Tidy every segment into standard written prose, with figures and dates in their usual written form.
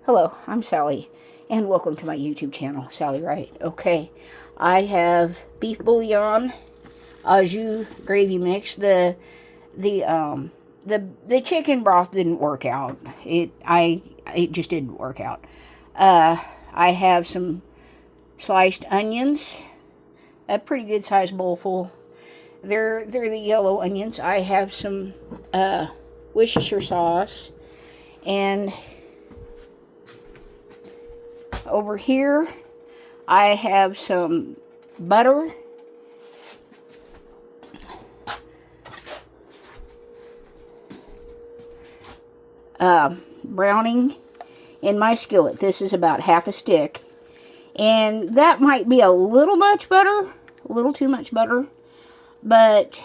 Hello, I'm Sally, and welcome to my YouTube channel, Sally Wright. Okay, I have beef bouillon, au jus gravy mix. The chicken broth didn't work out. It just didn't work out. I have some sliced onions, a pretty good sized bowl full. They're the yellow onions. I have some Worcestershire sauce, and over here I have some butter, browning in my skillet. This is about half a stick, and that might be a little much butter, a little too much butter, but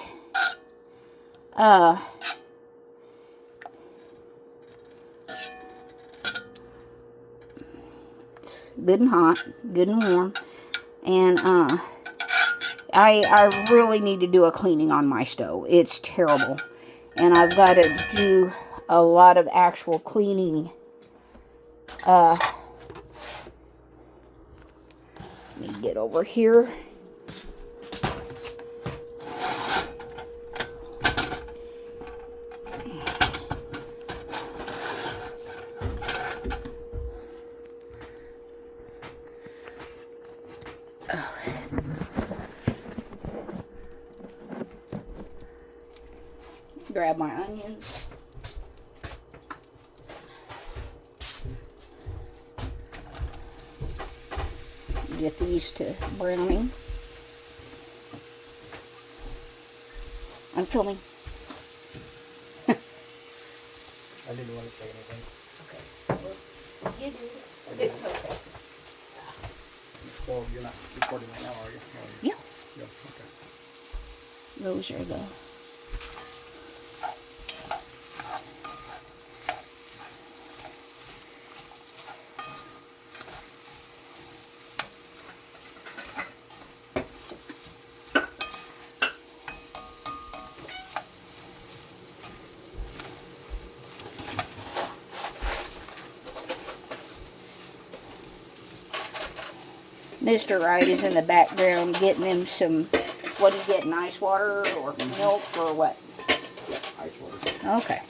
it's good and hot, good and warm, and I really need to do a cleaning on my stove. It's terrible, and I've got to do a lot of actual cleaning. Let me get over here. Grab my onions. Get these to browning. I'm filming. I didn't want to say anything. Okay. Well, you do it. It's okay. Well, you're not recording right now, are you? Yeah. Yeah, okay. Those are the... Mr. Wright is in the background getting him some, what are you getting, ice water or milk or what? Ice water. Okay.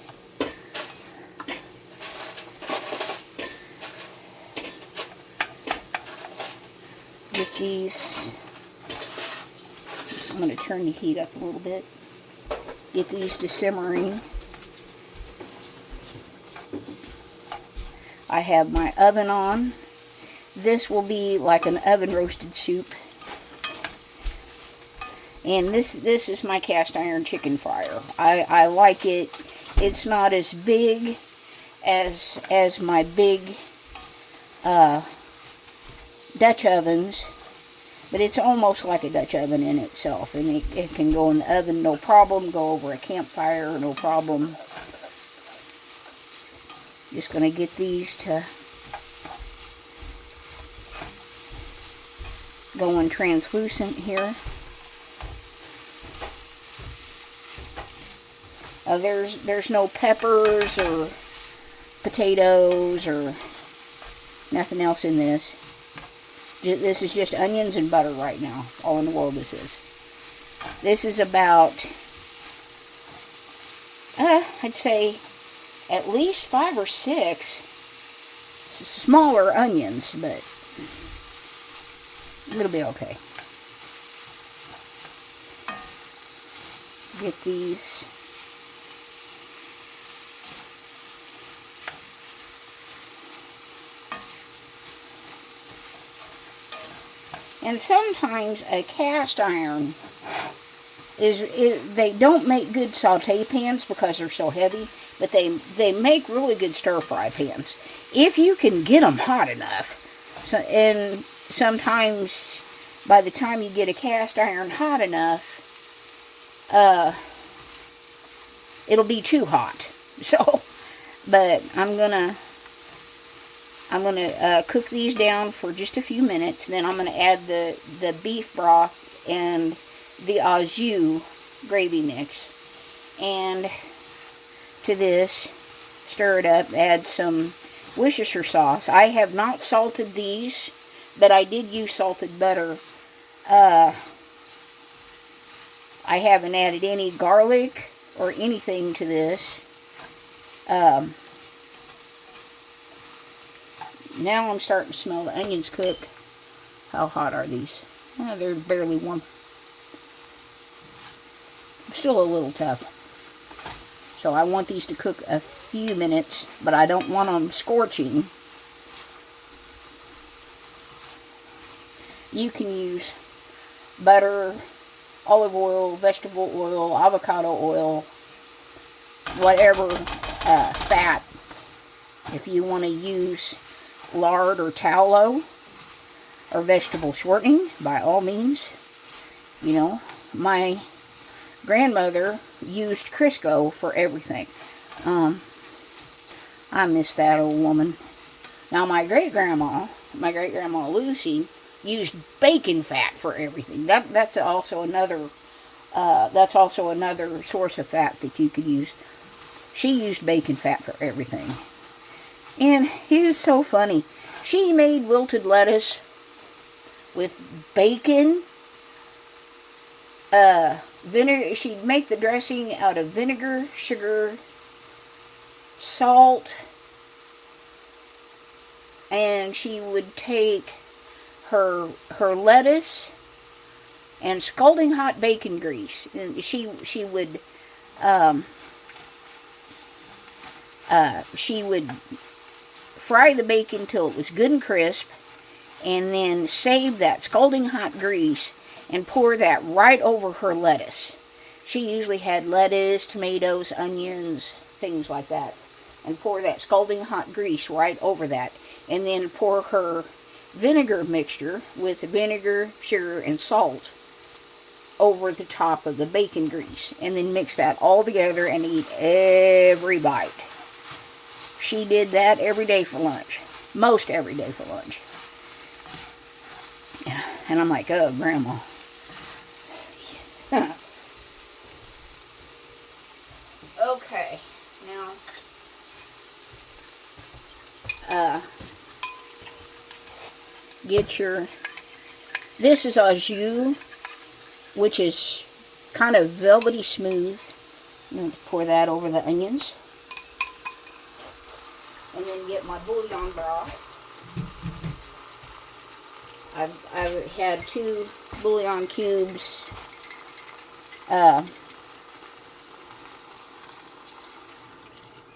Get these, I'm going to turn the heat up a little bit. Get these to simmering. I have my oven on. This will be like an oven roasted soup. And this is my cast iron chicken fryer. I like it. It's not as big as my big Dutch ovens, but it's almost like a Dutch oven in itself. And it can go in the oven no problem, go over a campfire no problem. Just going to get these to going translucent here. There's no peppers or potatoes or nothing else in this. This is just onions and butter right now. All in the world this is. This is about, I'd say, at least 5 or 6 smaller onions, but it'll be okay. Get these. And sometimes a cast iron they don't make good saute pans because they're so heavy, but they make really good stir fry pans if you can get them hot enough. So, and sometimes by the time you get a cast iron hot enough, it'll be too hot. So, but I'm gonna cook these down for just a few minutes. Then I'm gonna add the beef broth and the au jus gravy mix, and to this, stir it up, add some Worcestershire sauce. I have not salted these, but I did use salted butter. I haven't added any garlic or anything to this. Now I'm starting to smell the onions cook. How hot are these? Oh, they're barely warm. Still a little tough. So I want these to cook a few minutes, but I don't want them scorching. You can use butter, olive oil, vegetable oil, avocado oil, whatever fat. If you want to use lard or tallow or vegetable shortening, by all means. You know, my grandmother used Crisco for everything. I miss that old woman. Now my great-grandma Lucy, used bacon fat for everything. That's also another source of fat that you could use. She used bacon fat for everything. And it is so funny. She made wilted lettuce with bacon, vinegar. She'd make the dressing out of vinegar, sugar, salt, and she would take her lettuce and scalding hot bacon grease. And she would fry the bacon till it was good and crisp, and then save that scalding hot grease and pour that right over her lettuce. She usually had lettuce, tomatoes, onions, things like that. And pour that scalding hot grease right over that. And then pour her vinegar mixture with vinegar, sugar, and salt over the top of the bacon grease. And then mix that all together and eat every bite. She did that every day for lunch. Most every day for lunch. And I'm like, oh, Grandma. Okay. Now, get your, this is au jus, which is kind of velvety smooth. I'm going to pour that over the onions. And then get my bouillon broth. I've had 2 bouillon cubes.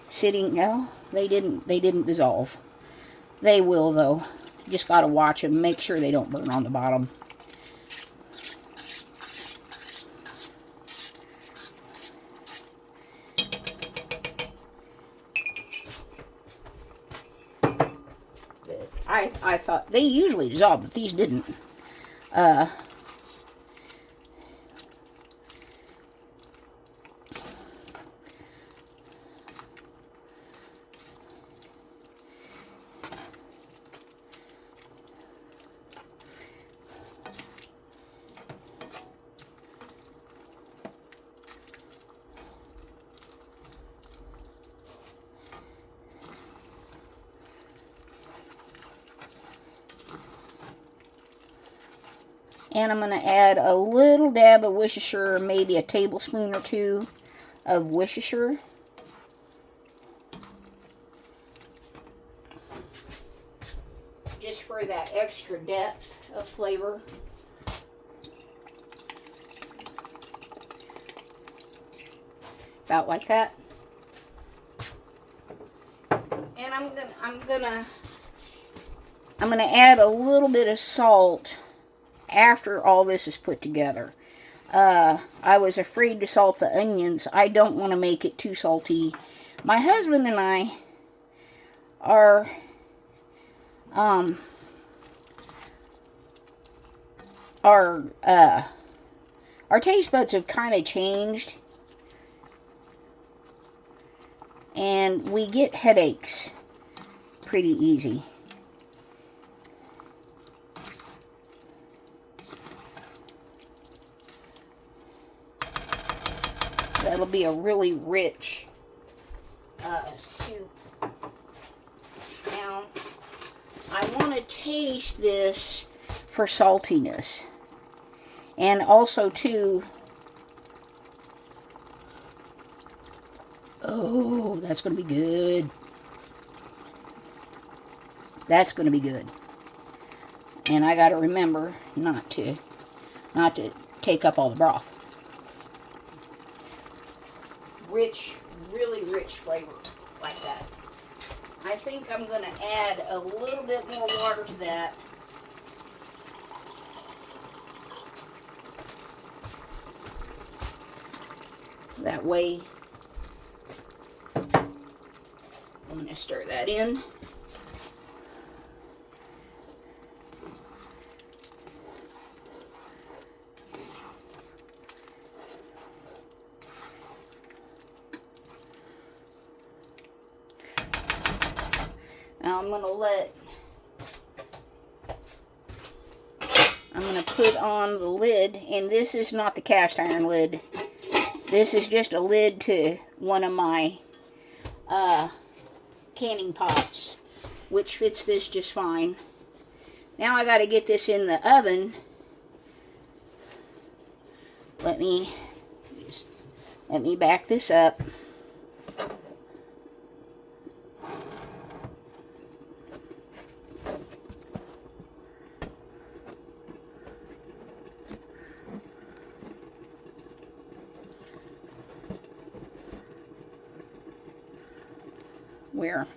Sitting. No, they didn't dissolve. They will though. Just gotta watch them. Make sure they don't burn on the bottom. I thought they usually dissolve, but these didn't. And I'm going to add a little dab of Worcestershire, maybe a tablespoon or 2 of Worcestershire. Just for that extra depth of flavor. About like that. And I'm gonna add a little bit of salt after all this is put together. I was afraid to salt the onions. I don't want to make it too salty. My husband and I are our taste buds have kind of changed, and we get headaches pretty easy. That'll be a really rich soup. to taste this for saltiness. And also, too, oh, that's going to be good. That's going to be good. And I got to remember not to take up all the broth. Rich, really rich flavor like that. I think I'm going to add a little bit more water to that. That way, I'm going to stir that in. Now I'm going to put on the lid, and this is not the cast iron lid. This is just a lid to one of my canning pots, which fits this just fine. Now I got to get this in the oven. Let me back this up. Where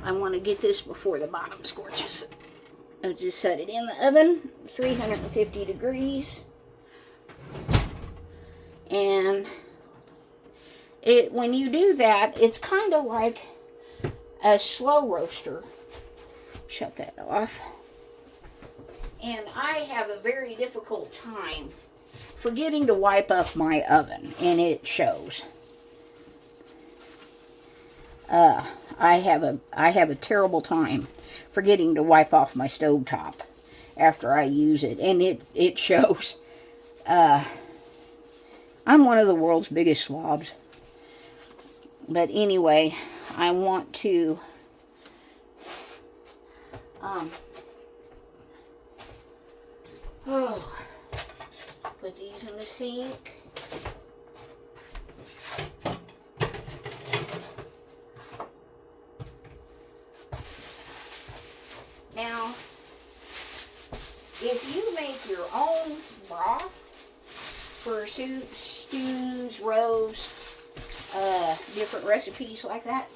I want to get this before the bottom scorches. I'll just set it in the oven, 350 degrees. And when you do that, it's kind of like a slow roaster. Shut that off. And I have a very difficult time forgetting to wipe up my oven, and it shows. I have a terrible time forgetting to wipe off my stove top after I use it, and it shows. I'm one of the world's biggest slobs. But anyway, I want to put these in the sink. Now, if you make your own broth for soups, stews, roasts, different recipes like that,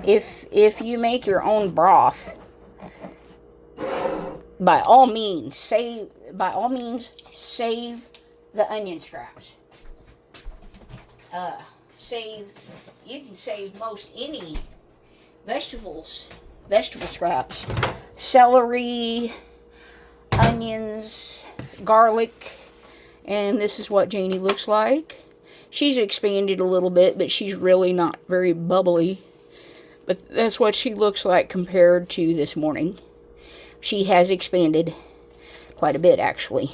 if you make your own broth, by all means save the onion scraps. You can save most any vegetable scraps. Celery, onions, garlic, and this is what Janie looks like. She's expanded a little bit, but she's really not very bubbly. But that's what she looks like compared to this morning. She has expanded quite a bit, actually.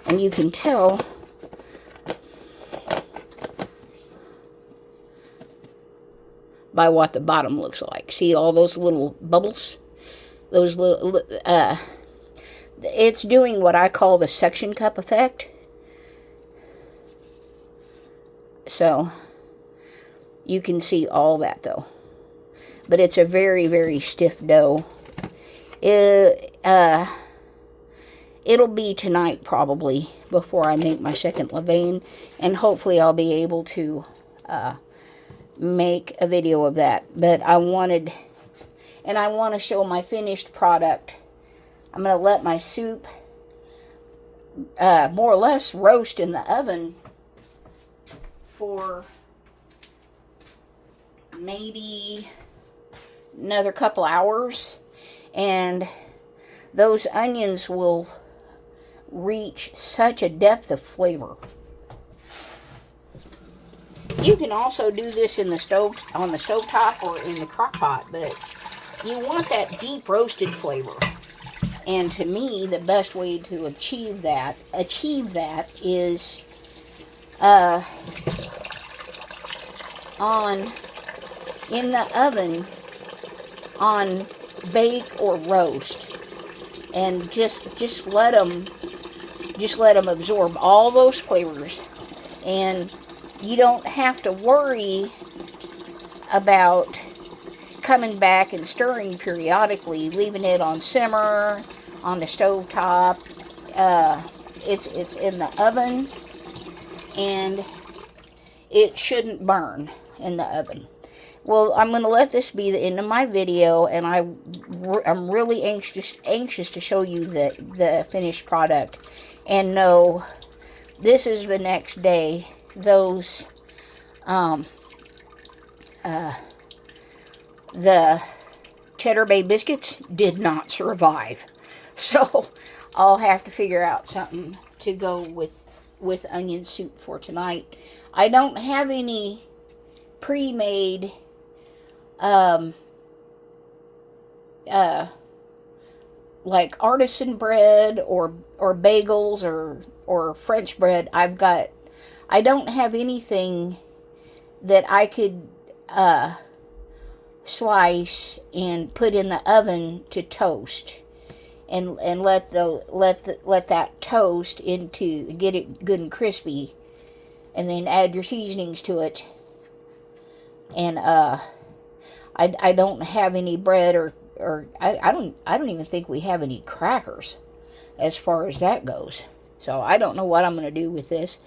And you can tell by what the bottom looks like. See all those little bubbles? Those little, it's doing what I call the suction cup effect. So, you can see all that though. But it's a very, very stiff dough. It'll be tonight probably before I make my second levain. And hopefully I'll be able to make a video of that. But I want to show my finished product. I'm going to let my soup more or less roast in the oven for maybe another couple hours, and those onions will reach such a depth of flavor. You can also do this in the stove, on the stovetop or in the crock pot, but you want that deep roasted flavor. And to me, the best way to achieve that is on in the oven on bake or roast, and just let them absorb all those flavors, and you don't have to worry about coming back and stirring periodically, leaving it on simmer on the stove top. It's in the oven, and it shouldn't burn in the oven. Well, I'm going to let this be the end of my video, and I'm really anxious to show you the finished product. And no, this is the next day. Those the Cheddar Bay biscuits did not survive, so I'll have to figure out something to go with onion soup for tonight. I don't have any pre-made like artisan bread or bagels or French bread. I don't have anything that I could slice and put in the oven to toast, and let that toast into get it good and crispy, and then add your seasonings to it. And I don't have any bread or I don't even think we have any crackers as far as that goes. So I don't know what I'm going to do with this,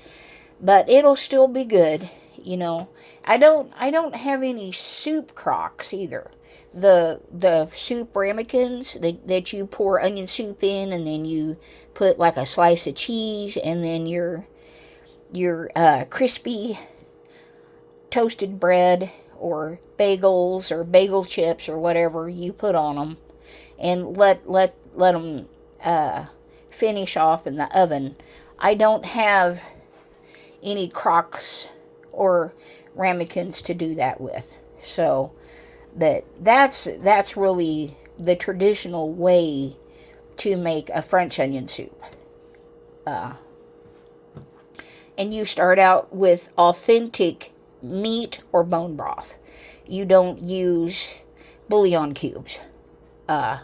but it'll still be good. You know, I don't have any soup crocks either. The soup ramekins that you pour onion soup in, and then you put like a slice of cheese, and then your crispy toasted bread or bagels or bagel chips or whatever you put on them, and let them finish off in the oven. I don't have any crocks or ramekins to do that with. So, but that's really the traditional way to make a French onion soup. And you start out with authentic meat or bone broth. You don't use bouillon cubes. But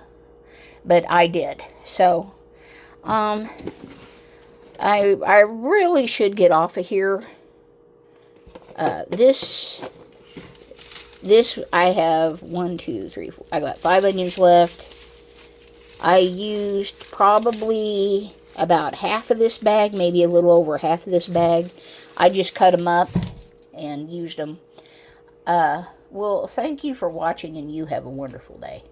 I did. So, I really should get off of here. This I have 1, 2, 3, 4. I got 5 onions left. I used probably about half of this bag, maybe a little over half of this bag. I just cut them up and used them. Well, thank you for watching, and you have a wonderful day.